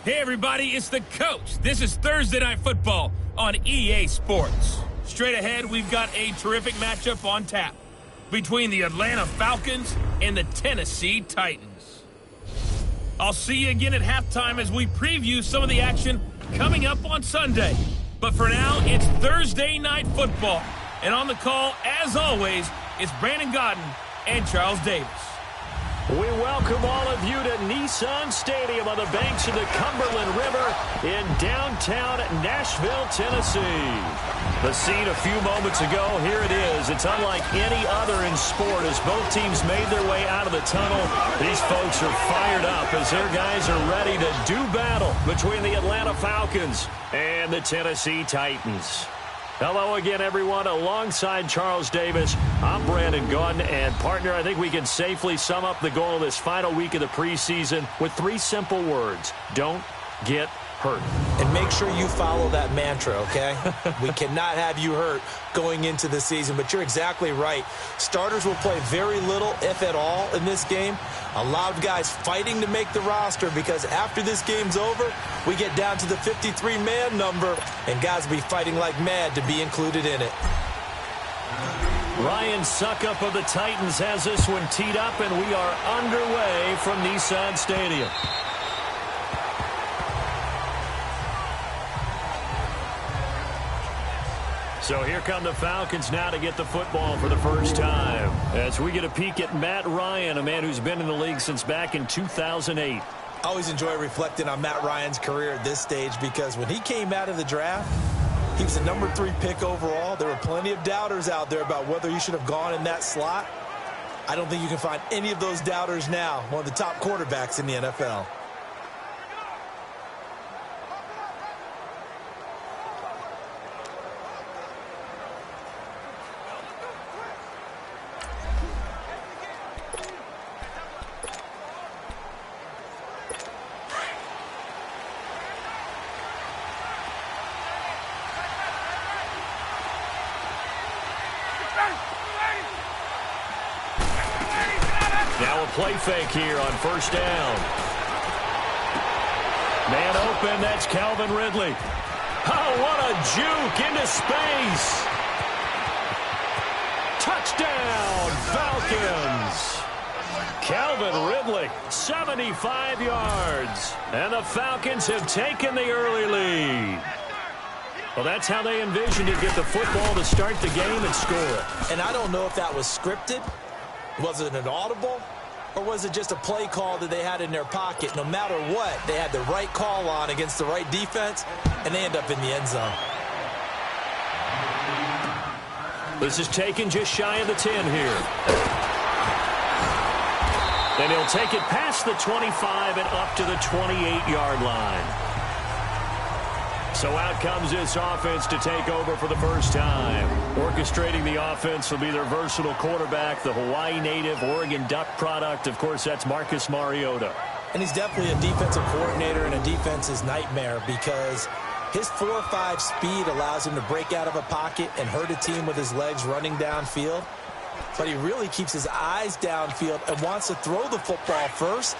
Hey everybody, it's the coach. This is Thursday Night Football on EA Sports. Straight ahead, we've got a terrific matchup on tap between the Atlanta Falcons and the Tennessee Titans. I'll see you again at halftime as we preview some of the action coming up on Sunday. But for now, it's Thursday Night Football. And on the call, as always, it's Brandon Godden and Charles Davis. We welcome all of you to Nissan Stadium on the banks of the Cumberland River in downtown Nashville, Tennessee. The scene a few moments ago, here it is. It's unlike any other in sport as both teams made their way out of the tunnel. These folks are fired up as their guys are ready to do battle between the Atlanta Falcons and the Tennessee Titans. Hello again, everyone. Alongside Charles Davis, I'm Brandon Godden. And, partner, I think we can safely sum up the goal of this final week of the preseason with 3 simple words. Don't get hurt. And make sure you follow that mantra, okay? We cannot have you hurt going into the season. But you're exactly right. Starters will play very little, if at all, in this game. A lot of guys fighting to make the roster because after this game's over, we get down to the 53-man number, and guys will be fighting like mad to be included in it. Ryan Suckup of the Titans has this one teed up, and we are underway from Nissan Stadium. So here come the Falcons now to get the football for the first time. As we get a peek at Matt Ryan, a man who's been in the league since back in 2008. I always enjoy reflecting on Matt Ryan's career at this stage because when he came out of the draft, he was the number 3 pick overall. There were plenty of doubters out there about whether he should have gone in that slot. I don't think you can find any of those doubters now. One of the top quarterbacks in the NFL. Now a play fake here on first down. Man open, that's Calvin Ridley. Oh, what a juke into space. Touchdown, Falcons. Calvin Ridley, 75 yards. And the Falcons have taken the early lead. Well, that's how they envisioned it, get the football to start the game and score. And I don't know if that was scripted. Was it an audible, or was it just a play call that they had in their pocket? No matter what, they had the right call on against the right defense, and they end up in the end zone. This is taken just shy of the 10 here. And he'll take it past the 25 and up to the 28-yard line. So out comes this offense to take over for the first time. Orchestrating the offense will be their versatile quarterback, the Hawaii native, Oregon Duck product. Of course, that's Marcus Mariota. And he's definitely a defensive coordinator and a defense's nightmare because his 4.5 speed allows him to break out of a pocket and hurt a team with his legs running downfield. But he really keeps his eyes downfield and wants to throw the football first.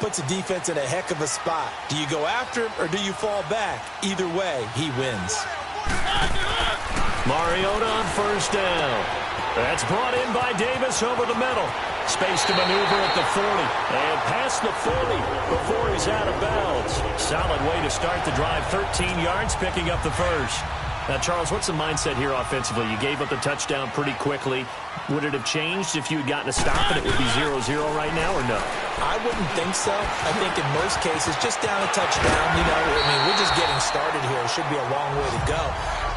Puts a defense in a heck of a spot. Do you go after him or do you fall back? Either way, he wins. Mariota on first down. That's brought in by Davis over the middle. Space to maneuver at the 40. And past the 40 before he's out of bounds. Solid way to start the drive. 13 yards, picking up the first. Now, Charles, what's the mindset here offensively? You gave up the touchdown pretty quickly. Would it have changed if you had gotten a stop and it would be 0-0 right now, or no? I wouldn't think so. I think in most cases, just down a touchdown, we're just getting started here. It should be a long way to go.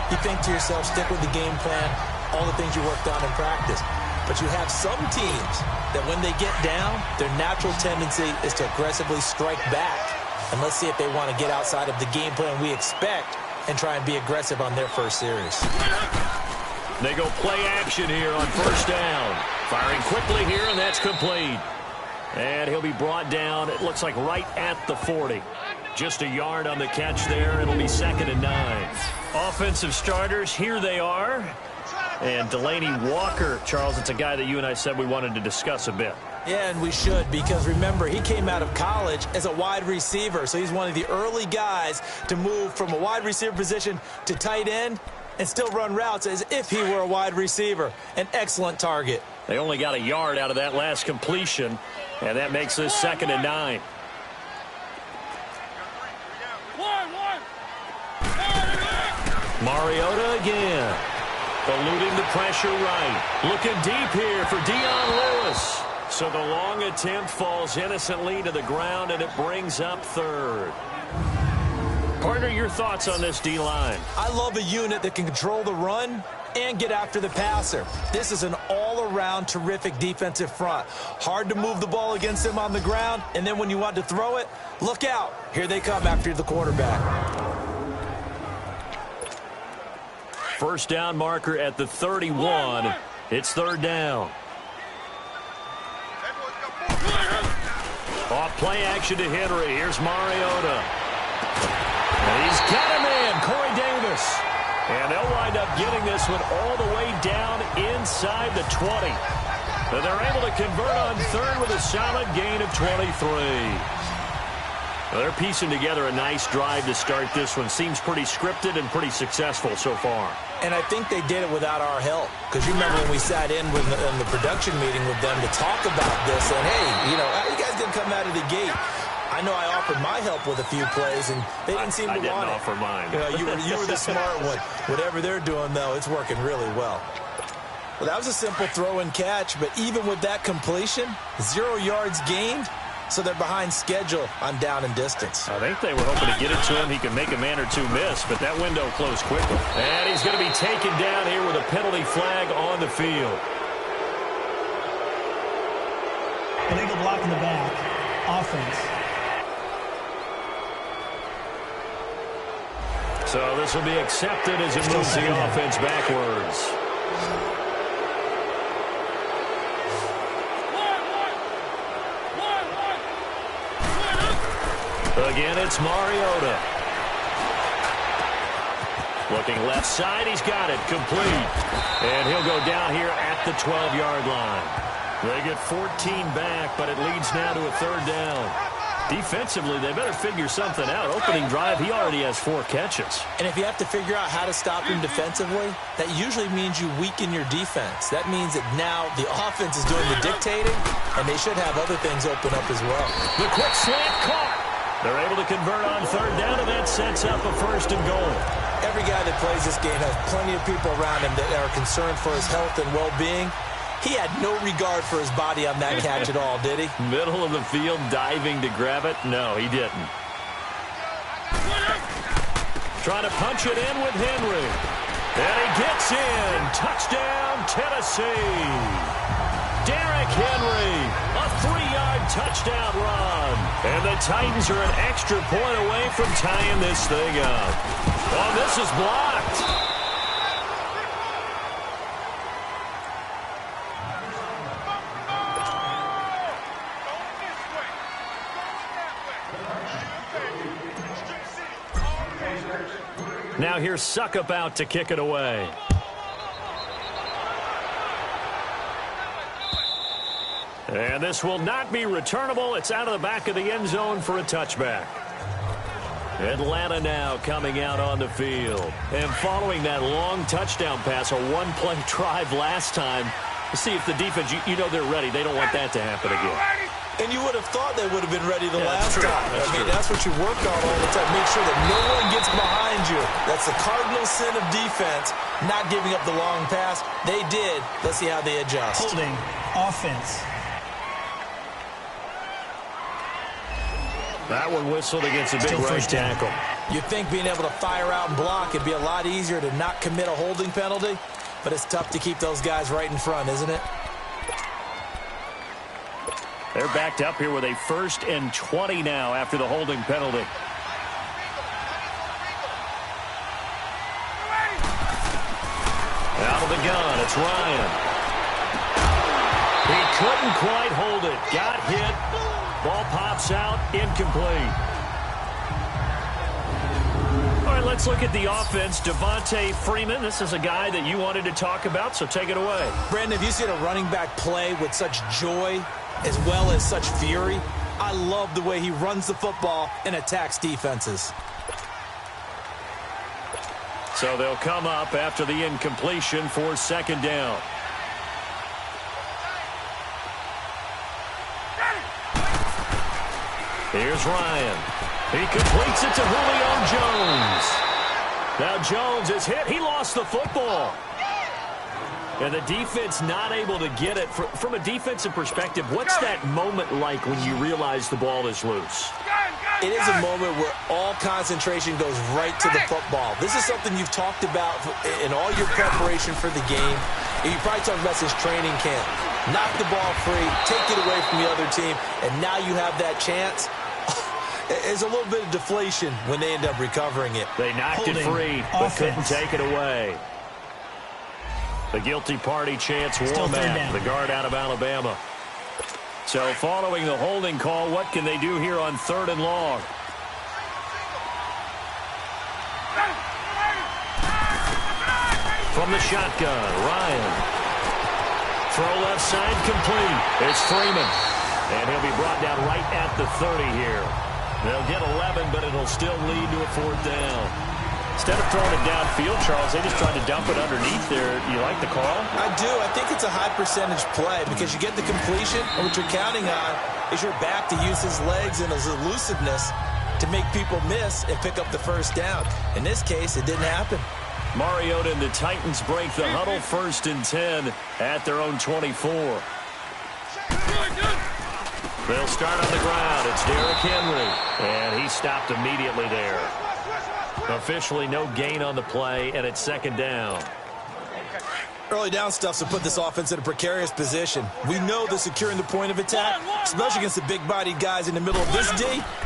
You think to yourself, stick with the game plan, all the things you worked on in practice. But you have some teams that when they get down, their natural tendency is to aggressively strike back. And let's see if they want to get outside of the game plan we expect and try and be aggressive on their first series. They go play action here on first down. Firing quickly here, and that's complete. And he'll be brought down, it looks like right at the 40. Just a yard on the catch there. It'll be 2nd and 9. Offensive starters, here they are. And Delaney Walker, Charles, it's a guy that you and I said we wanted to discuss a bit. Yeah, and we should, because remember, he came out of college as a wide receiver, so he's one of the early guys to move from a wide receiver position to tight end and still run routes as if he were a wide receiver. An excellent target. They only got a yard out of that last completion, and that makes this 2nd and 9. Mariota again. Eluding the pressure right. Looking deep here for Dion Lewis. So the long attempt falls innocently to the ground, and it brings up 3rd. Partner, your thoughts on this D-line? I love a unit that can control the run and get after the passer. This is an all-around terrific defensive front. Hard to move the ball against them on the ground, and then when you want to throw it, look out. Here they come after the quarterback. First down marker at the 31. It's 3rd down. Off play action to Henry. Here's Mariota. And he's got him in. Corey Davis. And they'll wind up getting this one all the way down inside the 20. And they're able to convert on 3rd with a solid gain of 23. Well, they're piecing together a nice drive to start this one. Seems pretty scripted and pretty successful so far. And I think they did it without our help. Because you remember when we sat in the production meeting with them to talk about this. And, hey, you guys didn't come out of the gate. I know I offered my help with a few plays, and they didn't seem to want it. I didn't offer mine. You were the smart one. Whatever they're doing, though, it's working really well. Well, that was a simple throw and catch, but even with that completion, 0 yards gained. So they're behind schedule on down and distance. I think they were hoping to get it to him. He could make a man or two miss, but that window closed quickly. And he's going to be taken down here with a penalty flag on the field. Illegal block in the back. Offense. So this will be accepted as it moves the offense backwards. Again, it's Mariota. Looking left side, he's got it. Complete. And he'll go down here at the 12-yard line. They get 14 back, but it leads now to a 3rd down. Defensively, they better figure something out. Opening drive, he already has 4 catches. And if you have to figure out how to stop him defensively, that usually means you weaken your defense. That means that now the offense is doing the dictating, and they should have other things open up as well. The quick slant caught. They're able to convert on 3rd down, and that sets up a 1st and goal. Every guy that plays this game has plenty of people around him that are concerned for his health and well-being. He had no regard for his body on that catch at all, did he? Middle of the field, diving to grab it. No, he didn't. Trying to punch it in with Henry. And he gets in. Touchdown, Tennessee. Derrick Henry, a 3-yard touchdown run. And the Titans are an extra point away from tying this thing up. Oh, this is blocked. Now here's Suckup out to kick it away. And this will not be returnable. It's out of the back of the end zone for a touchback. Atlanta now coming out on the field. And following that long touchdown pass, a one-play drive last time, to see if the defense, you know they're ready. They don't want that to happen again. And you would have thought they would have been ready the last time. That's what you work on all the time. Make sure that no one gets behind you. That's the cardinal sin of defense, not giving up the long pass. They did. Let's see how they adjust. Holding. Offense. That one whistled against a big right tackle. You'd think being able to fire out and block it'd be a lot easier to not commit a holding penalty, but it's tough to keep those guys right in front, isn't it? They're backed up here with a 1st and 20 now after the holding penalty. Out of the gun, it's Ryan. He couldn't quite hold it. Got hit. Ball pops out, incomplete. All right, let's look at the offense. Devontae Freeman, this is a guy that you wanted to talk about, so take it away. Brandon, have you seen a running back play with such joy as well as such fury? I love the way he runs the football and attacks defenses. So they'll come up after the incompletion for second down. Here's Ryan. He completes it to Julio Jones. Now Jones is hit. He lost the football. And the defense not able to get it. From a defensive perspective, what's that moment like when you realize the ball is loose? It is a moment where all concentration goes right to the football. This is something you've talked about in all your preparation for the game. And you probably talked about since training camp. Knock the ball free, take it away from the other team, and now you have that chance. There's a little bit of deflation when they end up recovering it. They knocked it free, but couldn't take it away. The guilty party chance Womack, the guard out of Alabama. So following the holding call, what can they do here on 3rd and long? From the shotgun, Ryan. Throw left side complete. It's Freeman. And he'll be brought down right at the 30 here. They'll get 11, but it'll still lead to a 4th down. Instead of throwing it downfield, Charles, they just tried to dump it underneath there. You like the call? I do. I think it's a high percentage play because you get the completion, and what you're counting on is your back to use his legs and his elusiveness to make people miss and pick up the 1st down. In this case, it didn't happen. Mariota and the Titans break the huddle, 1st and 10 at their own 24. They'll start on the ground. It's Derrick Henry, and he stopped immediately there. Officially no gain on the play, and it's 2nd down. Early down stuff to put this offense in a precarious position. We know that securing the point of attack, especially against the big-bodied guys in the middle of this D,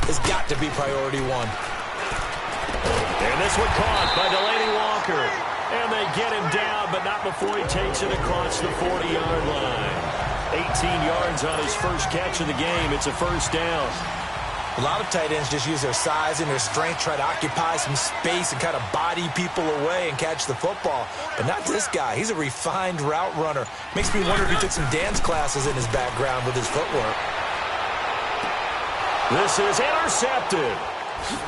has got to be priority 1. And this one caught by Delaney Walker. And they get him down, but not before he takes it across the 40-yard line. 18 yards on his first catch of the game. It's a 1st down. A lot of tight ends just use their size and their strength, try to occupy some space and kind of body people away and catch the football. But not this guy. He's a refined route runner. Makes me wonder if he took some dance classes in his background with his footwork. This is intercepted.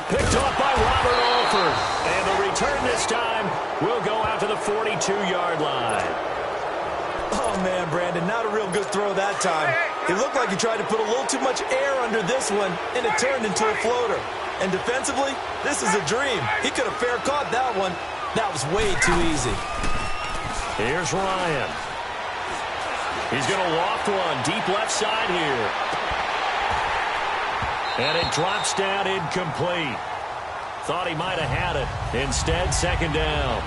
Picked off by Robert Alford. And the return this time will go out to the 42-yard line. Oh, man, Brandon, not a real good throw that time. It looked like he tried to put a little too much air under this one, and it turned into a floater. And defensively, this is a dream. He could have fair caught that one. That was way too easy. Here's Ryan. He's going to loft one deep left side here. And it drops down incomplete. Thought he might have had it. Instead, 2nd down.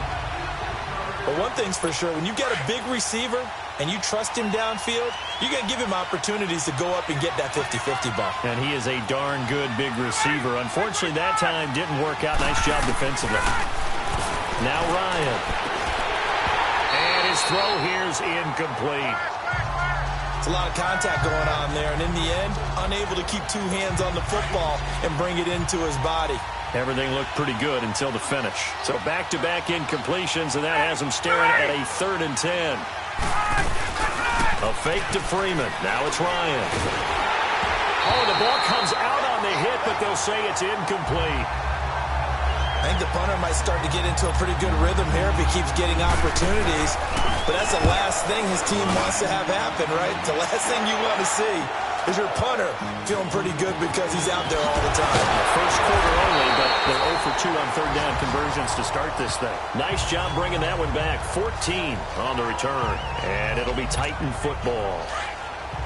But one thing's for sure, when you've got a big receiver and you trust him downfield, you're going to give him opportunities to go up and get that 50-50 ball. And he is a darn good big receiver. Unfortunately, that time didn't work out. Nice job defensively. Now Ryan. And his throw here's incomplete. It's a lot of contact going on there, and in the end, unable to keep 2 hands on the football and bring it into his body. Everything looked pretty good until the finish. So back-to-back incompletions, and that has him staring at a 3rd and 10. A fake to Freeman. Now it's Ryan. Oh, the ball comes out on the hit, but they'll say it's incomplete. I think the punter might start to get into a pretty good rhythm here if he keeps getting opportunities. But that's the last thing his team wants to have happen, right? The last thing you want to see is your punter feeling pretty good because he's out there all the time. First quarter only, but they're 0 for 2 on 3rd down conversions to start this thing. Nice job bringing that one back. 14 on the return, and it'll be Titan football.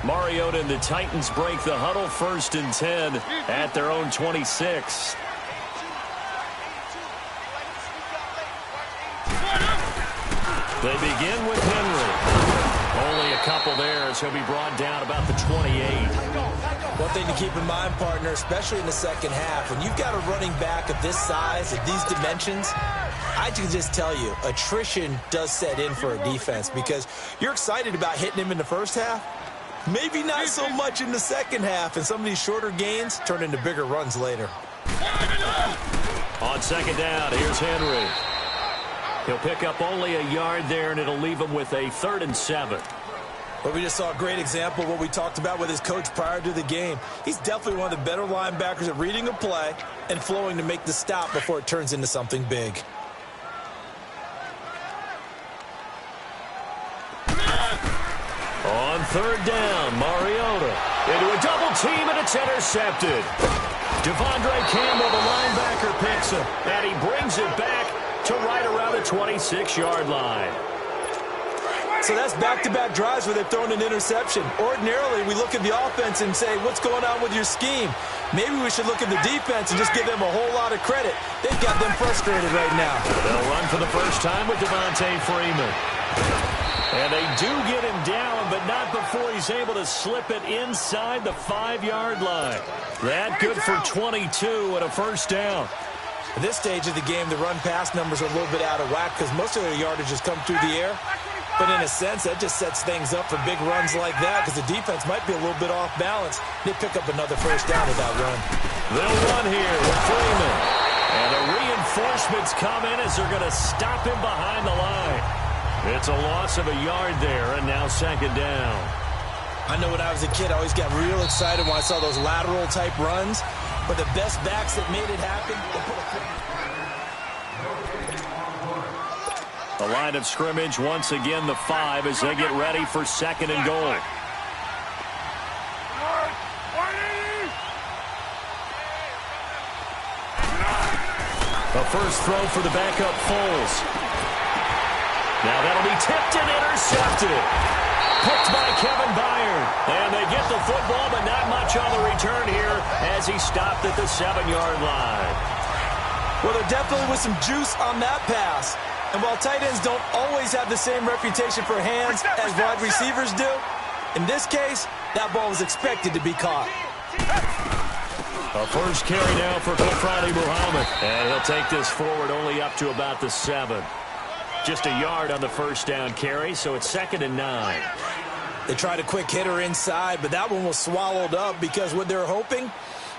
Mariota and the Titans break the huddle, 1st and 10 at their own 26. They begin with Henry. Only a couple there as he'll be brought down about the 28. One thing to keep in mind, partner, especially in the second half, when you've got a running back of this size, of these dimensions, I can just tell you, attrition does set in for a defense because you're excited about hitting him in the first half. Maybe not so much in the second half, and some of these shorter gains turn into bigger runs later. On second down, here's Henry. He'll pick up only a yard there, and it'll leave him with a 3rd and 7. Well, we just saw a great example of what we talked about with his coach prior to the game. He's definitely one of the better linebackers at reading a play and flowing to make the stop before it turns into something big. On 3rd down, Mariota into a double team, and it's intercepted. Devondre Campbell, the linebacker, picks him, and he brings it back to right around the 26-yard line. So that's back-to-back drives where they've thrown an interception. Ordinarily, we look at the offense and say, what's going on with your scheme? Maybe we should look at the defense and just give them a whole lot of credit. They've got them frustrated right now. They'll run for the first time with Devontae Freeman. And they do get him down, but not before he's able to slip it inside the 5-yard line. That good for 22 and a first down. At this stage of the game, the run-pass numbers are a little bit out of whack because most of their yardage has come through the air. But in a sense, that just sets things up for big runs like that because the defense might be a little bit off balance. They pick up another first down with that run. They'll run here with Freeman. And the reinforcements come in as they're going to stop him behind the line. It's a loss of a yard there, and now second down. I know when I was a kid, I always got real excited when I saw those lateral-type runs. But the best backs that made it happen, they put a... The line of scrimmage, once again, the 5 as they get ready for 2nd and goal. The first throw for the backup Foles. Now that'll be tipped and intercepted. Picked by Kevin Byard. And they get the football, but not much on the return here as he stopped at the 7-yard line. Well, there definitely was some juice on that pass. And while tight ends don't always have the same reputation for hands as wide receivers do, in this case, that ball was expected to be caught. A first carry now for Kofradi Muhammad. And he'll take this forward only up to about the 7. Just a yard on the first down carry, so it's 2nd and 9. They tried a quick hitter inside, but that one was swallowed up because what they're hoping,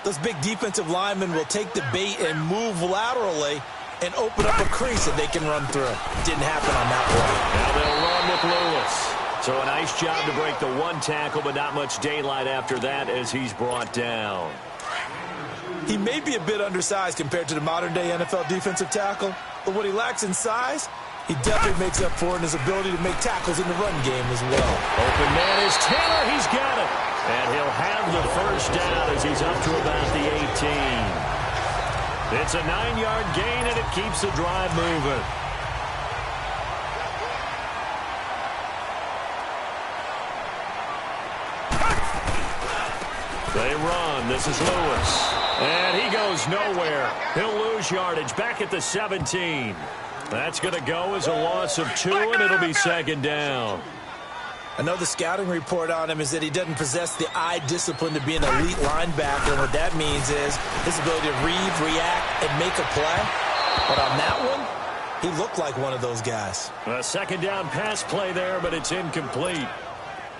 those big defensive linemen will take the bait and move laterally and open up a crease that they can run through. Didn't happen on that one. Now they'll run with Lewis. So a nice job to break the 1 tackle, but not much daylight after that as he's brought down. He may be a bit undersized compared to the modern-day NFL defensive tackle, but what he lacks in size, he definitely makes up for in his ability to make tackles in the run game as well. Open man is Taylor. He's got it. And he'll have the first down as he's up to about the 18. It's a 9-yard gain, and it keeps the drive moving. They run. This is Lewis. And he goes nowhere. He'll lose yardage back at the 17. That's going to go as a loss of 2, and it'll be 2nd down. I know the scouting report on him is that he doesn't possess the eye discipline to be an elite linebacker, and what that means is his ability to read, react, and make a play. But on that one, he looked like one of those guys. A 2nd down pass play there, but it's incomplete.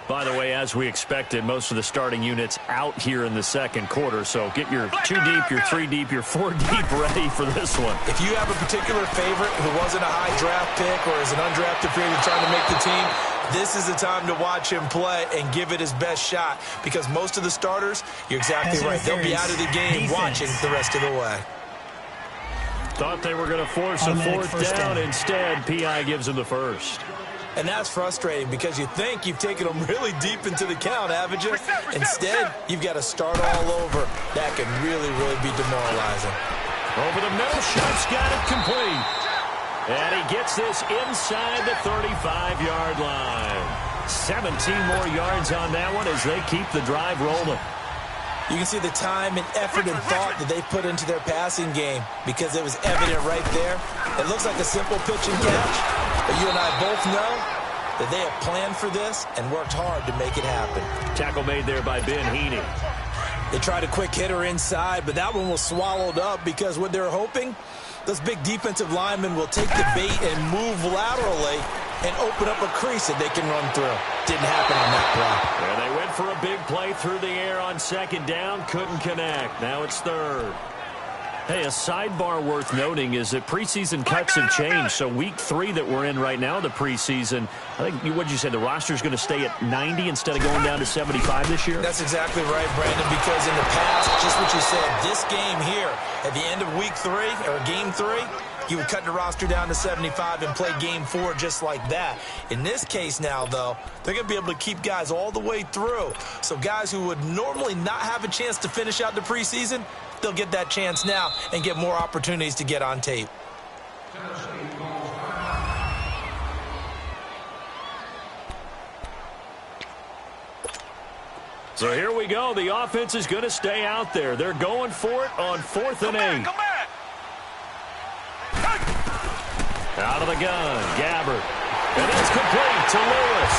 By the way, as we expected, most of the starting units out here in the 2nd quarter, so get your 2 deep, your 3 deep, your 4 deep ready for this one. If you have a particular favorite who wasn't a high draft pick or is an undrafted free agent trying to make the team, this is the time to watch him play and give it his best shot, because most of the starters, you're exactly right, they'll be out of the game watching the rest of the way. Thought they were going to force a 4th down. Instead, P.I. gives him the first. And that's frustrating because you think you've taken them really deep into the count, haven't you? Instead, you've got to start all over. That can really, really be demoralizing. Over the middle, Sharp's got it complete. And he gets this inside the 35-yard line. 17 more yards on that one as they keep the drive rolling. You can see the time and effort and thought that they put into their passing game because it was evident right there. It looks like a simple pitch and catch, but you and I both know that they have planned for this and worked hard to make it happen. Tackle made there by Ben Heaney. They tried a quick hitter inside, but that one was swallowed up because what they're hoping, those big defensive linemen will take the bait and move laterally and open up a crease that they can run through. Didn't happen on that play. And they went for a big play through the air on 2nd down. Couldn't connect. Now it's 3rd. Hey, a sidebar worth noting is that preseason cuts have changed. So week 3 that we're in right now, the preseason, I think, what did you say, the roster's going to stay at 90 instead of going down to 75 this year? That's exactly right, Brandon, because in the past, just what you said, this game here, at the end of week 3, or game 3, you would cut the roster down to 75 and play game 4 just like that. In this case now, though, they're going to be able to keep guys all the way through. So guys who would normally not have a chance to finish out the preseason, they'll get that chance now and get more opportunities to get on tape. So here we go. The offense is going to stay out there. They're going for it on 4th and 8. Come back. Out of the gun, Gabbard. And it's complete to Lewis.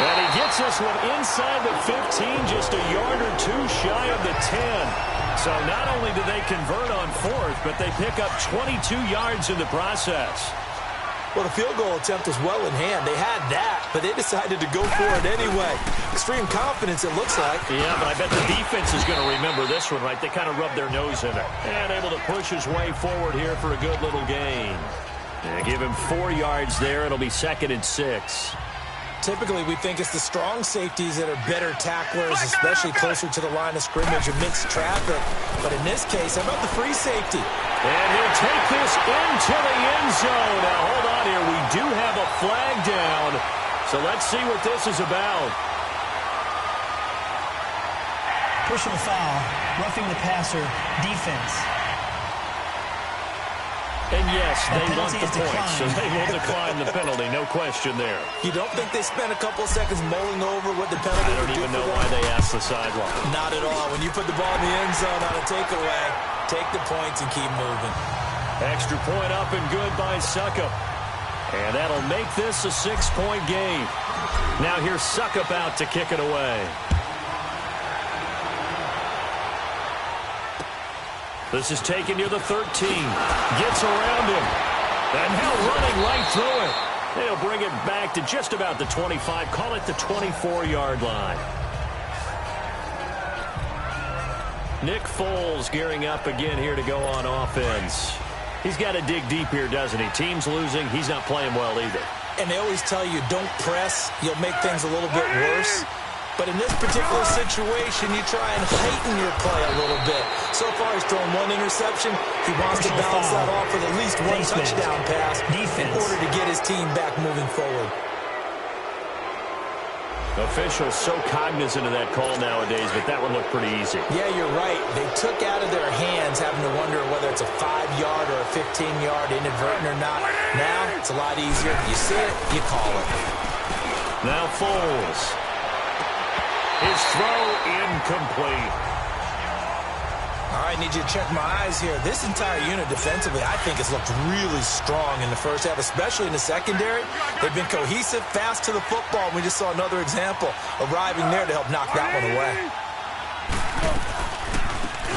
And he gets this one inside the 15, just a yard or 2 shy of the 10. So not only do they convert on 4th, but they pick up 22 yards in the process. Well, the field goal attempt was well in hand. They had that, but they decided to go for it anyway. Extreme confidence, it looks like. Yeah, but I bet the defense is going to remember this one, right? They kind of rubbed their nose in it. And able to push his way forward here for a good little gain. And give him 4 yards there. It'll be 2nd and 6. Typically, we think it's the strong safeties that are better tacklers, especially closer to the line of scrimmage amidst traffic. But in this case, how about the free safety? And he'll take this into the end zone. Now, hold on here. We do have a flag down. So let's see what this is about. Personal foul, roughing the passer, defense. And yes, they want the point, so they will decline the penalty. No question there. You don't think they spent a couple of seconds mulling over what the penalty would do? I don't even know why they asked the sideline. Not at all. When you put the ball in the end zone on a takeaway, take the points and keep moving. Extra point up and good by Suckup. And that'll make this a 6-point game. Now here's Suckup out to kick it away. This is taken near the 13. Gets around him. And now running right through it. They'll bring it back to just about the 25. Call it the 24-yard line. Nick Foles gearing up again here to go on offense. He's got to dig deep here, doesn't he? Team's losing. He's not playing well either. And they always tell you, don't press. You'll make things a little bit worse. But in this particular situation, you try and heighten your play a little bit. So far, he's thrown 1 interception. He wants to balance that off with at least 1 touchdown pass in order to get his team back moving forward. Officials so cognizant of that call nowadays, but that one looked pretty easy. Yeah, you're right. They took out of their hands having to wonder whether it's a 5-yard or a 15-yard inadvertent or not. Now, it's a lot easier. You see it, you call it. Now Foles. His throw incomplete. All right, need you to check my eyes here. This entire unit defensively, I think, has looked really strong in the first half, especially in the secondary. They've been cohesive, fast to the football. We just saw another example arriving there to help knock that one away.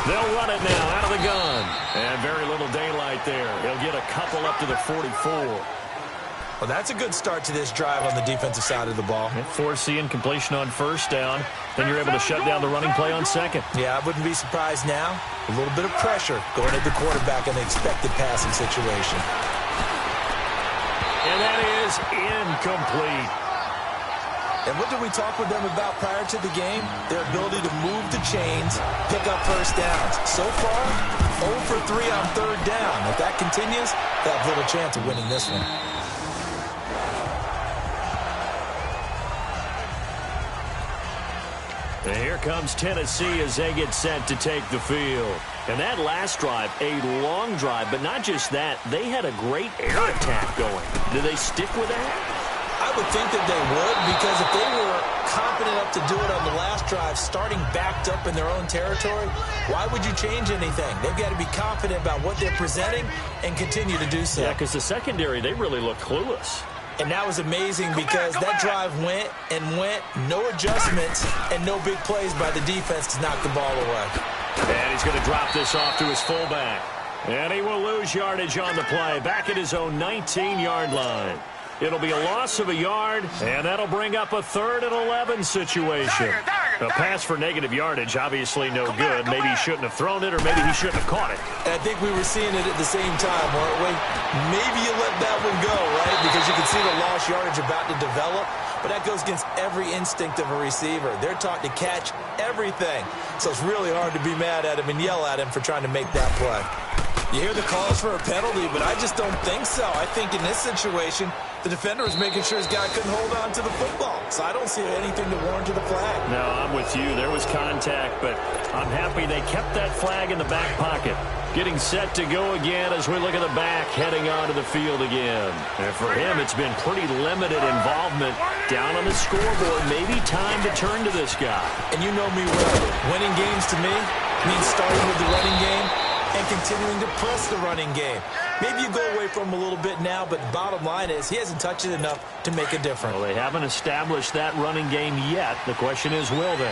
They'll run it now out of the gun. And very little daylight there. He'll get a couple up to the 44. Well, that's a good start to this drive on the defensive side of the ball. Forcing incompletion on 1st down. Then you're able to shut down the running play on 2nd. Yeah, I wouldn't be surprised now. A little bit of pressure going at the quarterback in the expected passing situation. And that is incomplete. And what did we talk with them about prior to the game? Their ability to move the chains, pick up 1st downs. So far, 0 for 3 on 3rd down. If that continues, they have little chance of winning this one. And here comes Tennessee as they get set to take the field. And that last drive, a long drive, but not just that, they had a great air attack going. Do they stick with that? I would think that they would, because if they were confident enough to do it on the last drive, starting backed up in their own territory, why would you change anything? They've got to be confident about what they're presenting and continue to do so. Yeah, because the secondary, they really look clueless. And that was amazing because that drive went and went, no adjustments, and no big plays by the defense to knock the ball away. And he's going to drop this off to his fullback. And he will lose yardage on the play, back at his own 19-yard line. It'll be a loss of a yard, and that'll bring up a 3rd and 11 situation. A pass for negative yardage, obviously no good. Maybe he shouldn't have thrown it, or maybe he shouldn't have caught it. And I think we were seeing it at the same time, weren't we? Maybe you let that one go, right? Because you can see the lost yardage about to develop. But that goes against every instinct of a receiver. They're taught to catch everything. So it's really hard to be mad at him and yell at him for trying to make that play. You hear the calls for a penalty, but I just don't think so. I think in this situation, the defender was making sure his guy couldn't hold on to the football. So I don't see anything to warrant the flag. No, I'm with you. There was contact, but I'm happy they kept that flag in the back pocket. Getting set to go again as we look at the back, heading onto the field again. And for him, it's been pretty limited involvement down on the scoreboard. Maybe time to turn to this guy. And you know me well. Winning games to me means starting with the running game and continuing to press the running game. Maybe you go away from him a little bit now, but the bottom line is he hasn't touched it enough to make a difference. Well, they haven't established that running game yet. The question is, will they?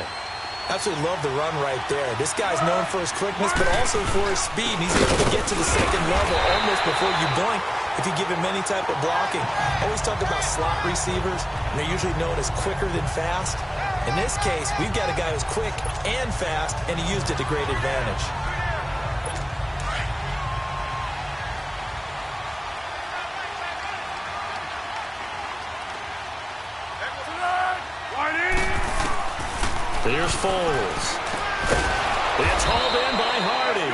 Absolutely love the run right there. This guy's known for his quickness, but also for his speed. And he's able to get to the second level almost before you blink if you give him any type of blocking. I always talk about slot receivers, and they're usually known as quicker than fast. In this case, we've got a guy who's quick and fast, and he used it to great advantage. Here's Foles. It's hauled in by Hardy.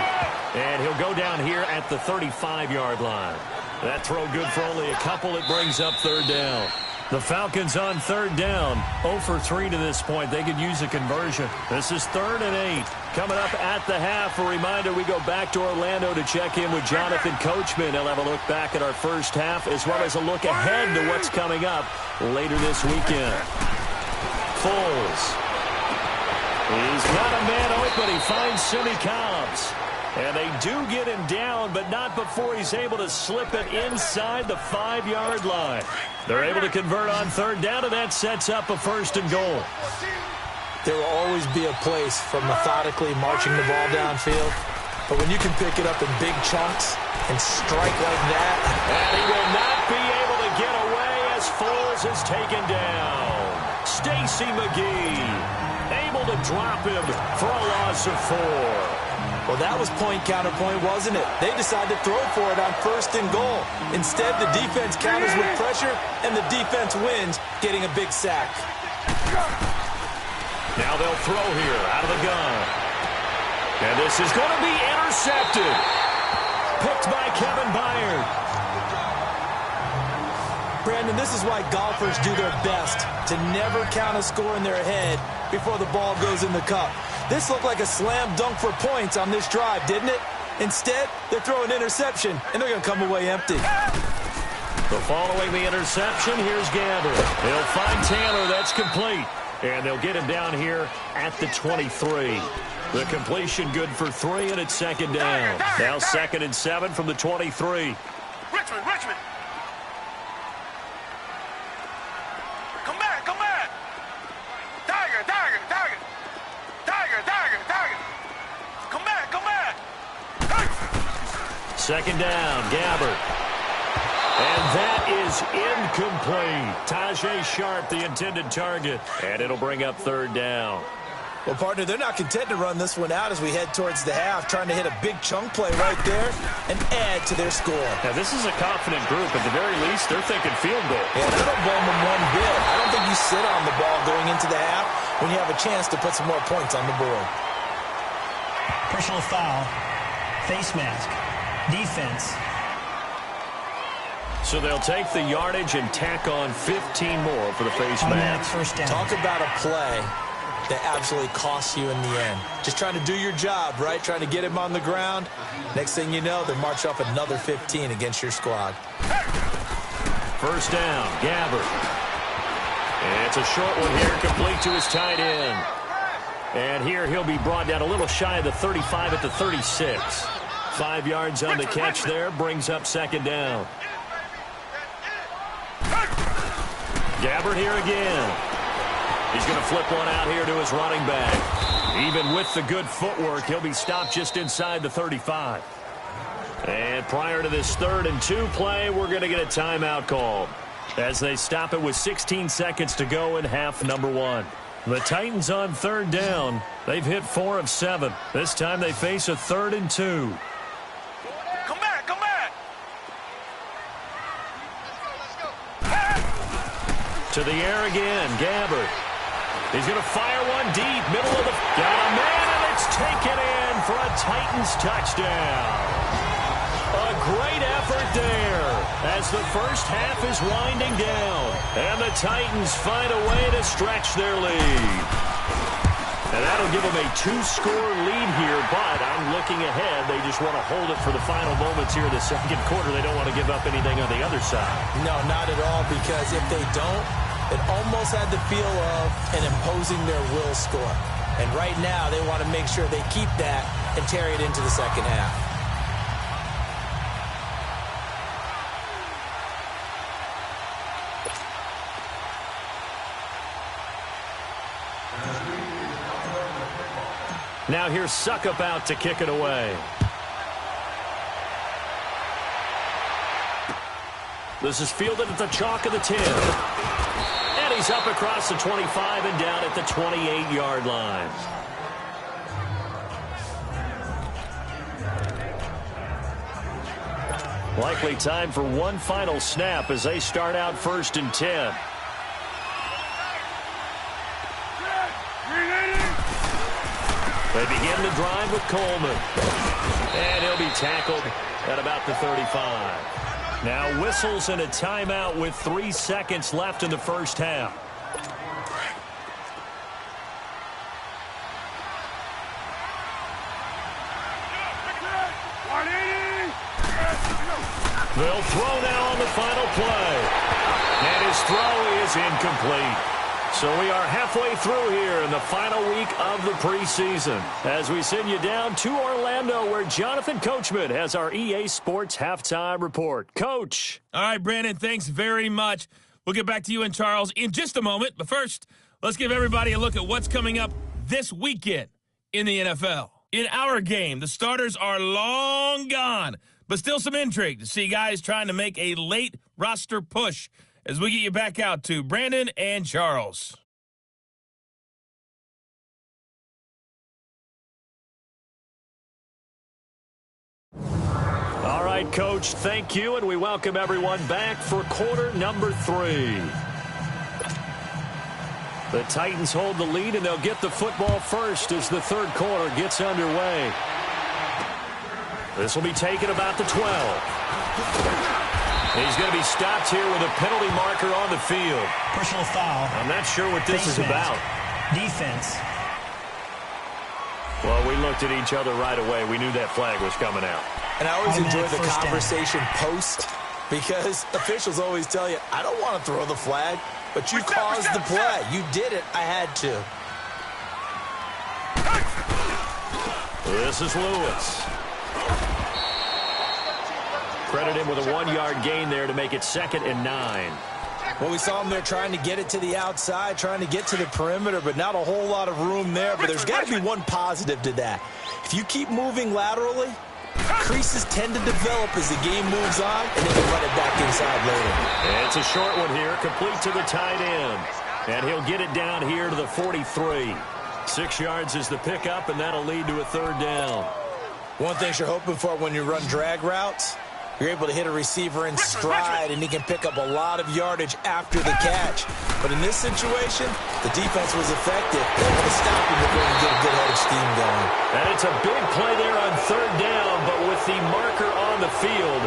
And he'll go down here at the 35-yard line. That throw good for only a couple. It brings up third down. The Falcons on third down. 0 for 3 to this point. They could use a conversion. This is 3rd and 8. Coming up at the half, a reminder we go back to Orlando to check in with Jonathan Coachman. He'll have a look back at our first half as well as a look ahead to what's coming up later this weekend. Foles. He's got a man open. He finds Simmie Cobbs. And they do get him down, but not before he's able to slip it inside the 5-yard line. They're able to convert on third down, and that sets up a 1st and goal. There will always be a place for methodically marching the ball downfield. But when you can pick it up in big chunks and strike like that. And he will not be able to get away as Foles is taken down. Stacy McGee able to drop him for a loss of 4. Well, that was point counterpoint, wasn't it? They decided to throw for it on 1st and goal. Instead, the defense counters with pressure, and the defense wins, getting a big sack. Now they'll throw here out of the gun. And this is going to be intercepted. Picked by Kevin Byard. Brandon, this is why golfers do their best to never count a score in their head before the ball goes in the cup. This looked like a slam dunk for points on this drive, didn't it? Instead, they throw an interception, and they're going to come away empty. So following the interception, here's Gabbert. They'll find Taylor. That's complete. And they'll get him down here at the 23. The completion good for 3, and it's 2nd down. Now 2nd and 7 from the 23. Richmond. Come back. Tiger. Come back. 2nd down, Gabbert. And that is incomplete. Tajay Sharp, the intended target. And it'll bring up 3rd down. Well, partner, they're not content to run this one out as we head towards the half, trying to hit a big chunk play right there and add to their score. Now, this is a confident group. At the very least, they're thinking field goal. And I don't blame them one bit. I don't think you sit on the ball going into the half when you have a chance to put some more points on the board. Personal foul, face mask, defense. So they'll take the yardage and tack on 15 more for the face mask. First down. Talk about a play that absolutely costs you in the end. Just trying to do your job, right? Trying to get him on the ground. Next thing you know, they march off another 15 against your squad. 1st down, Gabbert. And it's a short one here, complete to his tight end. And here he'll be brought down a little shy of the 35 at the 36. 5 yards on the catch there, brings up 2nd down. Gabbert here again. He's going to flip one out here to his running back. Even with the good footwork, he'll be stopped just inside the 35. And prior to this 3rd and 2 play, we're going to get a timeout called as they stop it with 16 seconds to go in half number 1. The Titans on third down. They've hit 4 of 7. This time they face a 3rd and 2. Come back, come back. To the air again, Gabbert. He's going to fire one deep, middle of the... Got a man, and it's taken in for a Titans touchdown. A great effort there as the first half is winding down. And the Titans find a way to stretch their lead. And that'll give them a 2-score lead here, but I'm looking ahead. They just want to hold it for the final moments here in the second quarter. They don't want to give up anything on the other side. No, not at all, because if they don't, it almost had the feel of an imposing their will score. And right now, they want to make sure they keep that and carry it into the second half. Now here's Suckup out to kick it away. This is fielded at the chalk of the 10. And he's up across the 25 and down at the 28-yard line. Likely time for one final snap as they start out 1st and 10. They begin the drive with Coleman. And he'll be tackled at about the 35. Now whistles and a timeout with 3 seconds left in the first half. They'll throw now on the final play. And his throw is incomplete. So we are halfway through here in the final week of the preseason as we send you down to Orlando where Jonathan Coachman has our EA Sports Halftime Report. Coach. All right, Brandon, thanks very much. We'll get back to you and Charles in just a moment. But first, let's give everybody a look at what's coming up this weekend in the NFL. In our game, the starters are long gone, but still some intrigue to see guys trying to make a late roster push as we get you back out to Brandon and Charles. All right, Coach, thank you, and we welcome everyone back for quarter number 3. The Titans hold the lead, and they'll get the football first as the third quarter gets underway. This will be taken about the 12. He's going to be stopped here with a penalty marker on the field. Personal foul. I'm not sure what this is about. Defense. Well, we looked at each other right away. We knew that flag was coming out. And I always enjoy the First down. conversation post because officials always tell you, I don't want to throw the flag, but you caused the play. You did it. I had to. This is Lewis. Credit him with a 1-yard gain there to make it 2nd and 9. Well, we saw him there trying to get it to the outside, trying to get to the perimeter, but not a whole lot of room there. But there's got to be one positive to that. If you keep moving laterally, creases tend to develop as the game moves on, and then you run it back inside later. It's a short one here, complete to the tight end. And he'll get it down here to the 43. 6 yards is the pickup, and that'll lead to a 3rd down. One thing you're hoping for when you run drag routes, you're able to hit a receiver in stride, and he can pick up a lot of yardage after the catch. But in this situation, the defense was effective. They were able to stop him before he get a good head of steam going. And it's a big play there on 3rd down, but with the marker on the field,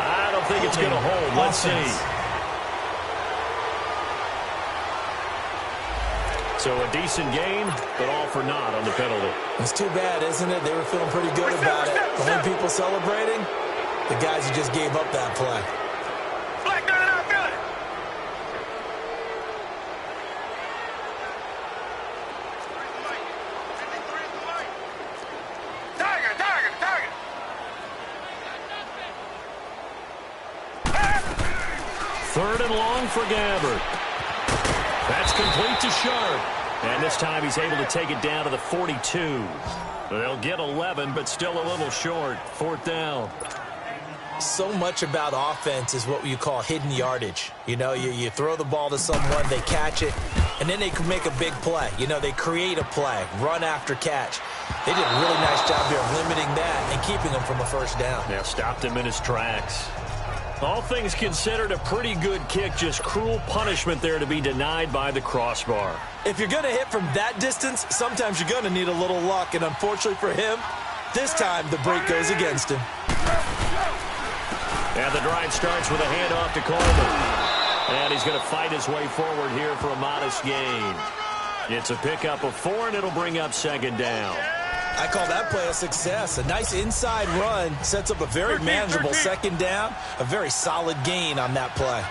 I don't think it's going to hold. Let's see. So a decent gain, but all for naught on the penalty. It's too bad, isn't it? They were feeling pretty good about it. The only people celebrating, the guys who just gave up that play. Black gun out, gun. Tiger, tiger, tiger. 3rd and long for Gabbert. That's complete to Sharp. And this time he's able to take it down to the 42. They'll get 11, but still a little short. 4th down. So much about offense is what you call hidden yardage. You know, you throw the ball to someone, they catch it, and then they can make a big play. You know, they create a play, run after catch. They did a really nice job here of limiting that and keeping him from a first down. Yeah, stopped him in his tracks. All things considered, a pretty good kick, just cruel punishment there to be denied by the crossbar. If you're going to hit from that distance, sometimes you're going to need a little luck, and unfortunately for him, this time the break goes against him. And the drive starts with a handoff to Coleman. And he's going to fight his way forward here for a modest gain. It's a pickup of 4, and it'll bring up second down. I call that play a success. A nice inside run sets up a very manageable second down. A very solid gain on that play.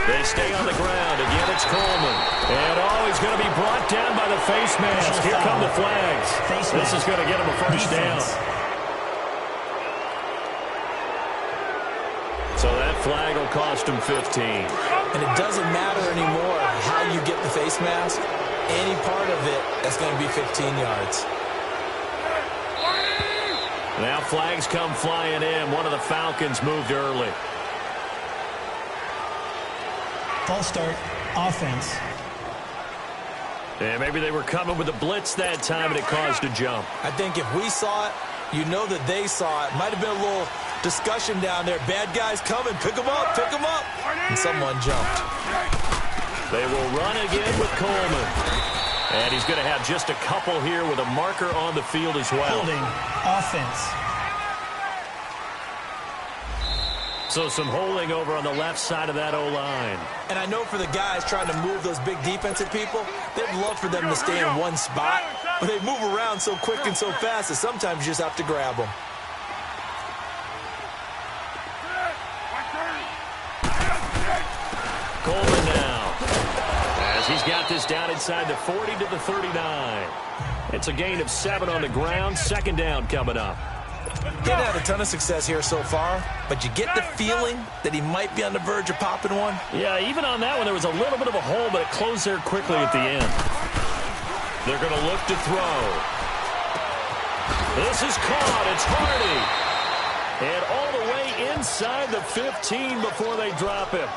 They stay on the ground. Again, it's Coleman. And he's going to be brought down by the face mask. Here come the flags. This is going to get him a first down. So that flag will cost him 15. And it doesn't matter anymore how you get the face mask. Any part of it, that's going to be 15 yards. Now flags come flying in. One of the Falcons moved early. False start, offense. And maybe they were coming with a blitz that time, and it caused a jump. I think if we saw it, you know that they saw it. Might have been a little discussion down there. Bad guys coming. Pick them up. Pick them up. And someone jumped. They will run again with Coleman. And he's going to have just a couple here with a marker on the field as well. Holding, offense. So some holding over on the left side of that O-line. And I know for the guys trying to move those big defensive people, they'd love for them to stay in one spot. But they move around so quick and so fast that sometimes you just have to grab them. Coleman now, as he's got this down inside the 40 to the 39. It's a gain of 7 on the ground. Second down coming up. He hasn't had a ton of success here so far, but you get the feeling that he might be on the verge of popping one. Yeah, even on that one, there was a little bit of a hole, but it closed there quickly at the end. They're going to look to throw. This is caught. It's Hardy. And all the way inside the 15 before they drop him.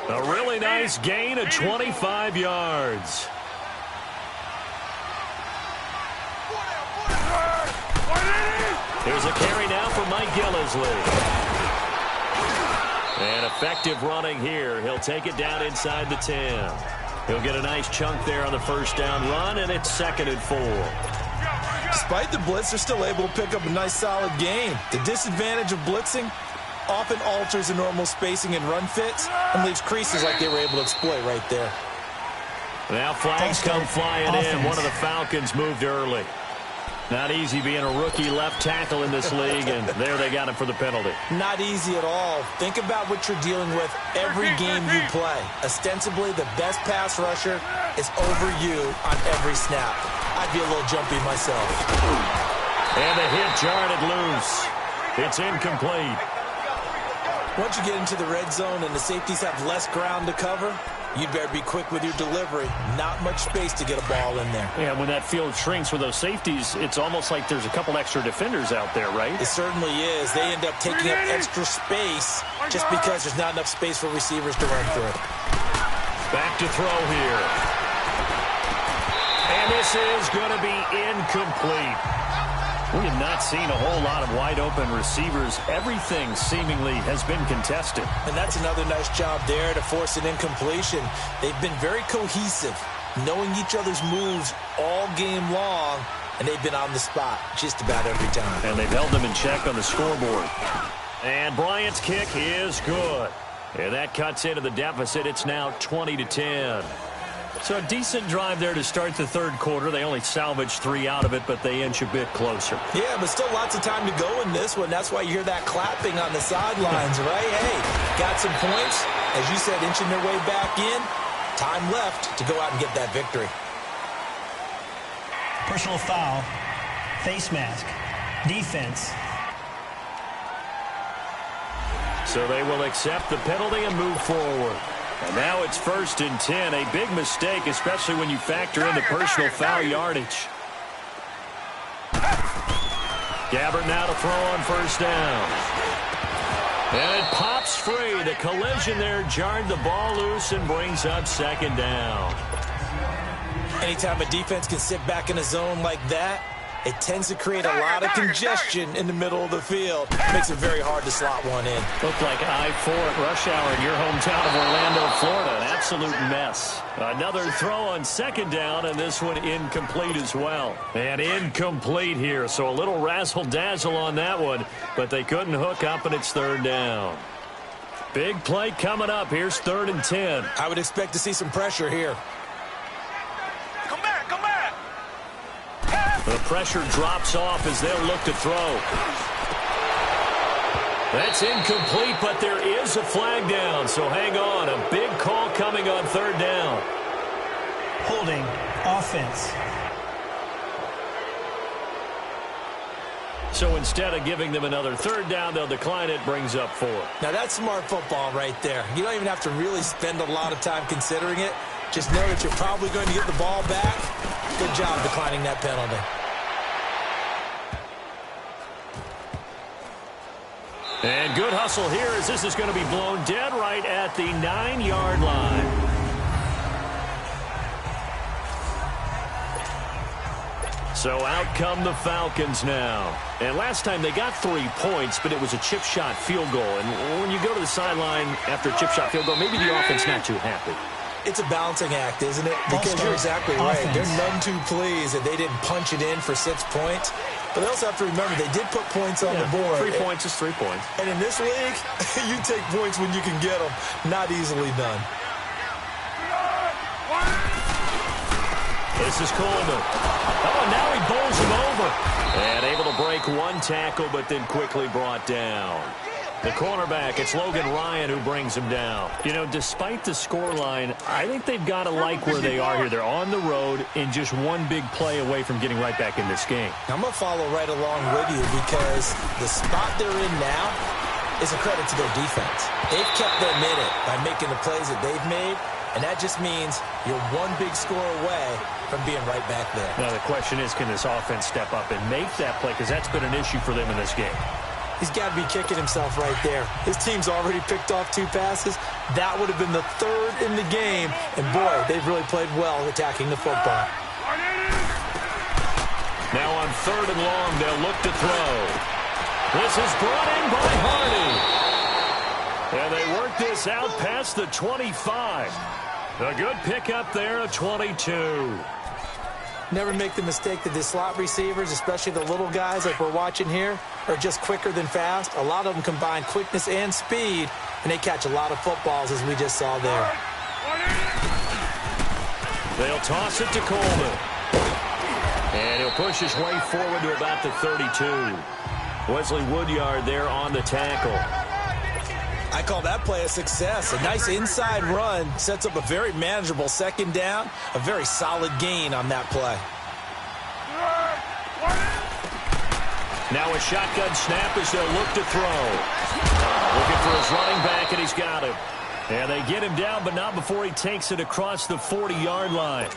A really nice gain of 25 yards. Here's a carry now for Mike Gillisley. And effective running here. He'll take it down inside the 10. He'll get a nice chunk there on the first down run, and it's 2nd and 4. Despite the blitz, they're still able to pick up a nice solid gain. The disadvantage of blitzing often alters the normal spacing and run fits and leaves creases like they were able to exploit right there. Now flags come flying in. One of the Falcons moved early. Not easy being a rookie left tackle in this league, and there they got him for the penalty. Not easy at all. Think about what you're dealing with every game you play. Ostensibly, the best pass rusher is over you on every snap. I'd be a little jumpy myself. And the hit jarred it loose. It's incomplete. Once you get into the red zone and the safeties have less ground to cover, you'd better be quick with your delivery. Not much space to get a ball in there. Yeah, when that field shrinks with those safeties, it's almost like there's a couple extra defenders out there, right? It certainly is. They end up taking up extra space just because there's not enough space for receivers to run through. Back to throw here. And this is going to be incomplete. We have not seen a whole lot of wide-open receivers. Everything seemingly has been contested. And that's another nice job there to force an incompletion. They've been very cohesive, knowing each other's moves all game long, and they've been on the spot just about every time. And they've held them in check on the scoreboard. And Bryant's kick is good. And that cuts into the deficit. It's now 20-10. So a decent drive there to start the third quarter. They only salvaged 3 out of it, but they inch a bit closer. Yeah, but still lots of time to go in this one. That's why you hear that clapping on the sidelines, right? Hey, got some points. As you said, inching their way back in. Time left to go out and get that victory. Personal foul, face mask, defense. So they will accept the penalty and move forward. And now it's 1st and 10. A big mistake, especially when you factor in the personal foul yardage. Gabbert now to throw on first down. And it pops free. The collision there jarred the ball loose and brings up second down. Anytime a defense can sit back in a zone like that, it tends to create a lot of congestion in the middle of the field. Makes it very hard to slot one in. Looked like I-4 at rush hour in your hometown of Orlando, Florida. An absolute mess. Another throw on second down, and this one incomplete as well. And incomplete here, so a little razzle-dazzle on that one, but they couldn't hook up, and it's third down. Big play coming up. Here's 3rd and 10. I would expect to see some pressure here. Come back, come back. The pressure drops off as they'll look to throw. That's incomplete, but there is a flag down, so hang on. A big call coming on 3rd down. Holding. Offense. So instead of giving them another 3rd down, they'll decline it, brings up 4. Now that's smart football right there. You don't even have to really spend a lot of time considering it. Just know that you're probably going to get the ball back. Good job declining that penalty. And good hustle here as this is going to be blown dead right at the 9-yard line. So out come the Falcons now. And last time they got 3 points, but it was a chip shot field goal. And when you go to the sideline after a chip shot field goal, maybe the offense not too happy. It's a balancing act, isn't it? Because you're exactly right. They're none too pleased that they didn't punch it in for 6 points. But they also have to remember they did put points on the board. 3 points is 3 points. And in this league, you take points when you can get them. Not easily done. This is Coleman. Oh, now he bowls him over. And able to break one tackle, but then quickly brought down. The cornerback, it's Logan Ryan who brings him down. You know, despite the scoreline, I think they've got to like where they are here. They're on the road and just one big play away from getting right back in this game. I'm going to follow right along with you because the spot they're in now is a credit to their defense. They've kept them in it by making the plays that they've made, and that just means you're one big score away from being right back there. Now, the question is, can this offense step up and make that play? Because that's been an issue for them in this game. He's got to be kicking himself right there. His team's already picked off 2 passes. That would have been the 3rd in the game. And, boy, they've really played well attacking the football. Now on 3rd and long, they'll look to throw. This is brought in by Hardy. And they work this out past the 25. A good pickup there, a 22. Never make the mistake that the slot receivers, especially the little guys like we're watching here, are just quicker than fast. A lot of them combine quickness and speed, and they catch a lot of footballs, as we just saw there. They'll toss it to Coleman. And he'll push his way forward to about the 32. Wesley Woodyard there on the tackle. I call that play a success. A nice inside run sets up a very manageable 2nd down. A very solid gain on that play. Now a shotgun snap as they'll look to throw. Looking for his running back, and he's got him. And they get him down, but not before he takes it across the 40-yard line.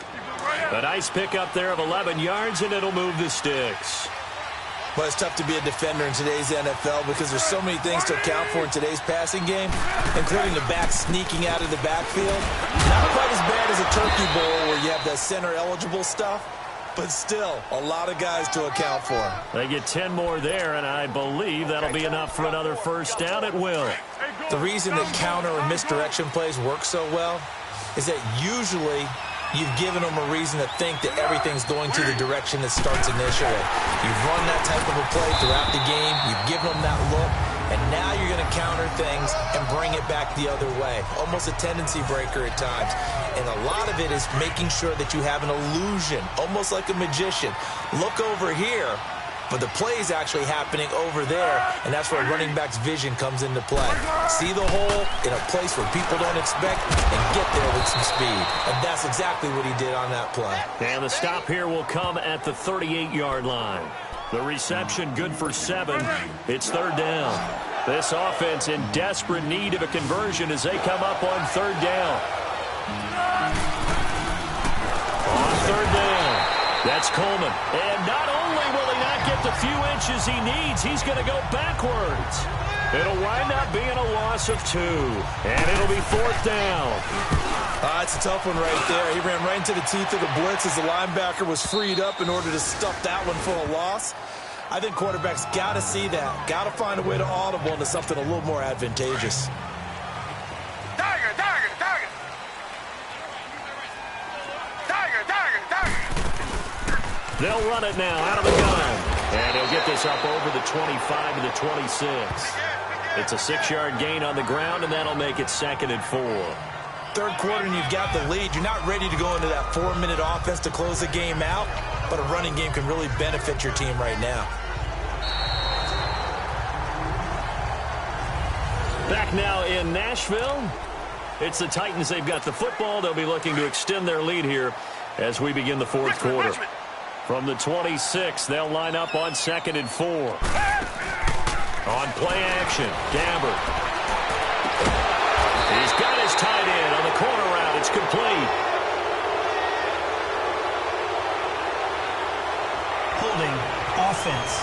A nice pickup there of 11 yards, and it'll move the sticks. Well, it's tough to be a defender in today's NFL because there's so many things to account for in today's passing game, including the back sneaking out of the backfield. Not quite as bad as a turkey bowl where you have the center-eligible stuff, but still a lot of guys to account for. They get 10 more there, and I believe that'll be enough for another 1st down. It will. The reason that counter or misdirection plays work so well is that usually you've given them a reason to think that everything's going to the direction that starts initially. You've run that type of a play throughout the game. You've given them that look. And now you're going to counter things and bring it back the other way. Almost a tendency breaker at times. And a lot of it is making sure that you have an illusion, almost like a magician. Look over here. But the play is actually happening over there, and that's where running back's vision comes into play. See the hole in a place where people don't expect and get there with some speed. And that's exactly what he did on that play. And the stop here will come at the 38-yard line. The reception good for 7. It's 3rd down. This offense in desperate need of a conversion as they come up on 3rd down. On 3rd down, that's Coleman. And not only will he not get the few inches he needs, he's going to go backwards. It'll wind up being a loss of 2, and it'll be 4th down. It's a tough one right there. He ran right into the teeth of the blitz as the linebacker was freed up in order to stuff that one for a loss. I think quarterbacks got to see that. Got to find a way to audible into something a little more advantageous. Tiger, tiger, tiger. Tiger, tiger, tiger. They'll run it now out of the gun. And he'll get this up over the 25 to the 26. It's a 6-yard gain on the ground, and that'll make it 2nd and 4. Third quarter and you've got the lead. You're not ready to go into that 4-minute offense to close the game out, but a running game can really benefit your team right now. Back now in Nashville. It's the Titans. They've got the football. They'll be looking to extend their lead here as we begin the 4th quarter. From the 26, they'll line up on 2nd and 4. On play action, Gabbert. He's got his tight end on the corner route. It's complete. Holding offense.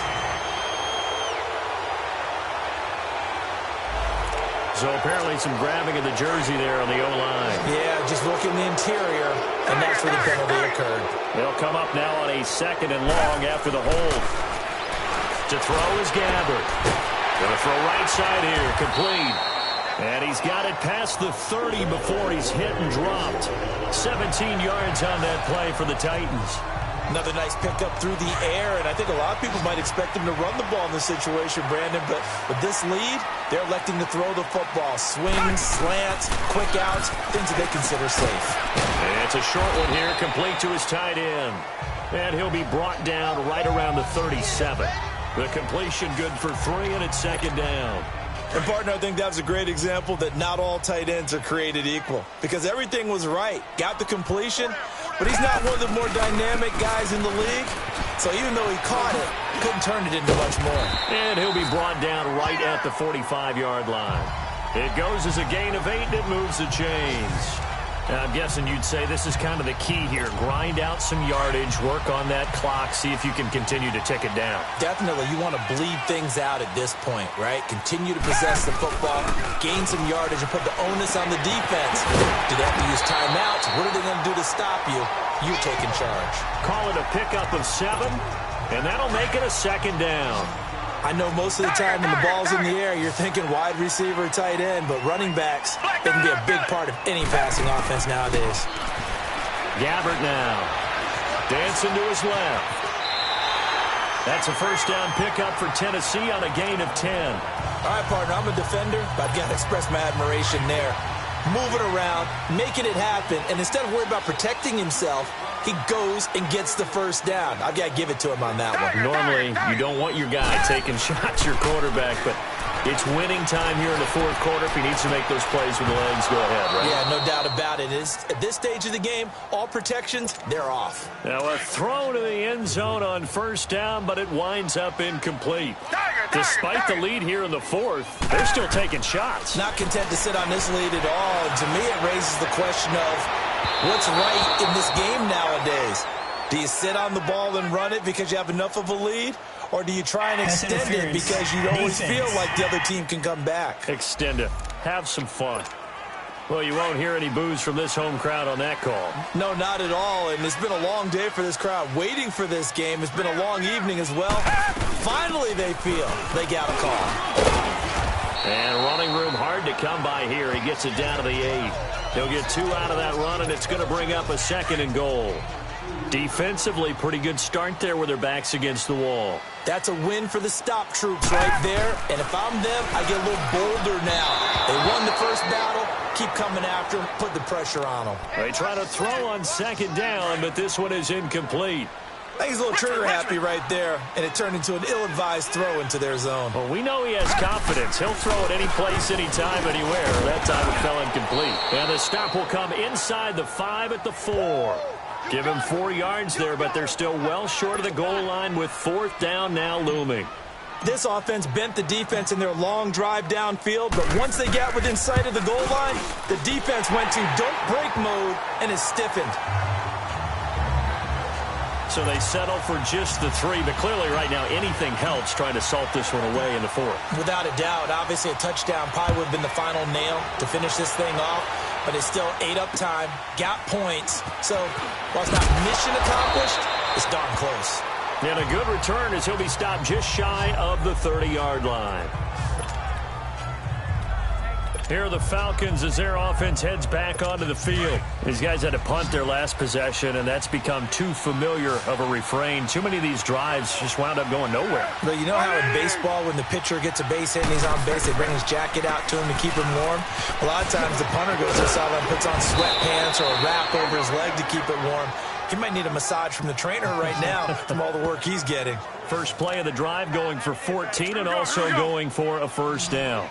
So apparently some grabbing of the jersey there on the O-line. Yeah, just look in the interior, and that's where the penalty occurred. They'll come up now on a 2nd and long after the hold. To throw is Gabbert. Going to throw right side here, complete. And he's got it past the 30 before he's hit and dropped. 17 yards on that play for the Titans. Another nice pickup through the air, and I think a lot of people might expect him to run the ball in this situation, Brandon, but with this lead, they're electing to throw the football. Swings, slants, quick outs, things that they consider safe. And it's a short one here, complete to his tight end. And he'll be brought down right around the 37. The completion good for 3, and it's 2nd down. And, partner, I think that was a great example that not all tight ends are created equal, because everything was right. Got the completion, but he's not one of the more dynamic guys in the league. So even though he caught it, couldn't turn it into much more. And he'll be brought down right at the 45-yard line. It goes as a gain of 8, and it moves the chains. Now, I'm guessing you'd say this is kind of the key here. Grind out some yardage, work on that clock, see if you can continue to tick it down. Definitely. You want to bleed things out at this point, right? Continue to possess the football, gain some yardage, and put the onus on the defense. Do they have to use timeouts? What are they going to do to stop you? You're taking charge. Call it a pickup of 7, and that'll make it a 2nd down. I know most of the time when the ball's in the air, you're thinking wide receiver, tight end, but running backs, they can be a big part of any passing offense nowadays. Gabbert now. Dancing to his left. That's a 1st down pickup for Tennessee on a gain of 10. All right, partner, I'm a defender, but I've got to express my admiration there. Moving around, making it happen, and instead of worrying about protecting himself, he goes and gets the 1st down. I've got to give it to him on that one. Normally, you don't want your guy taking shots, your quarterback, but it's winning time here in the 4th quarter. If he needs to make those plays with the legs, go ahead, right? Yeah, no doubt about it. At this stage of the game, all protections, they're off. Now a throw to the end zone on 1st down, but it winds up incomplete. Despite the lead here in the 4th, they're still taking shots. Not content to sit on this lead at all. And to me, it raises the question of what's right in this game nowadays. Do you sit on the ball and run it because you have enough of a lead? Or do you try and extend it because you always feel like the other team can come back? Extend it. Have some fun. Well, you won't hear any boos from this home crowd on that call. No, not at all. And it's been a long day for this crowd waiting for this game. It's been a long evening as well. Finally, they feel they got a call. And running room hard to come by here. He gets it down to the 8. He'll get 2 out of that run, and it's going to bring up a 2nd and goal. Defensively, pretty good start there with their backs against the wall. That's a win for the stop troops right there. And if I'm them, I get a little bolder now. They won the first battle. Keep coming after them. Put the pressure on them. They try to throw on 2nd down, but this one is incomplete. I think he's a little trigger happy right there, and it turned into an ill-advised throw into their zone. Well, we know he has confidence. He'll throw it any place, anytime, anywhere. That time it fell incomplete. And the stop will come inside the 5 at the 4. Give him 4 yards there, but they're still well short of the goal line with 4th down now looming. This offense bent the defense in their long drive downfield, but once they got within sight of the goal line, the defense went to don't break mode and is stiffened. so they settle for just the 3. But clearly right now anything helps trying to salt this one away in the 4th. Without a doubt, obviously a touchdown probably would have been the final nail to finish this thing off. But it's still ate up time, got points. So while it's not mission accomplished, it's darn close. And a good return as he'll be stopped just shy of the 30-yard line. Here are the Falcons as their offense heads back onto the field. These guys had to punt their last possession, and that's become too familiar of a refrain. Too many of these drives just wound up going nowhere. But you know how in baseball, when the pitcher gets a base hit and he's on base, they bring his jacket out to him to keep him warm? A lot of times the punter goes to the sideline, puts on sweatpants or a wrap over his leg to keep it warm. He might need a massage from the trainer right now from all the work he's getting. First play of the drive going for 14 and also going for a first down.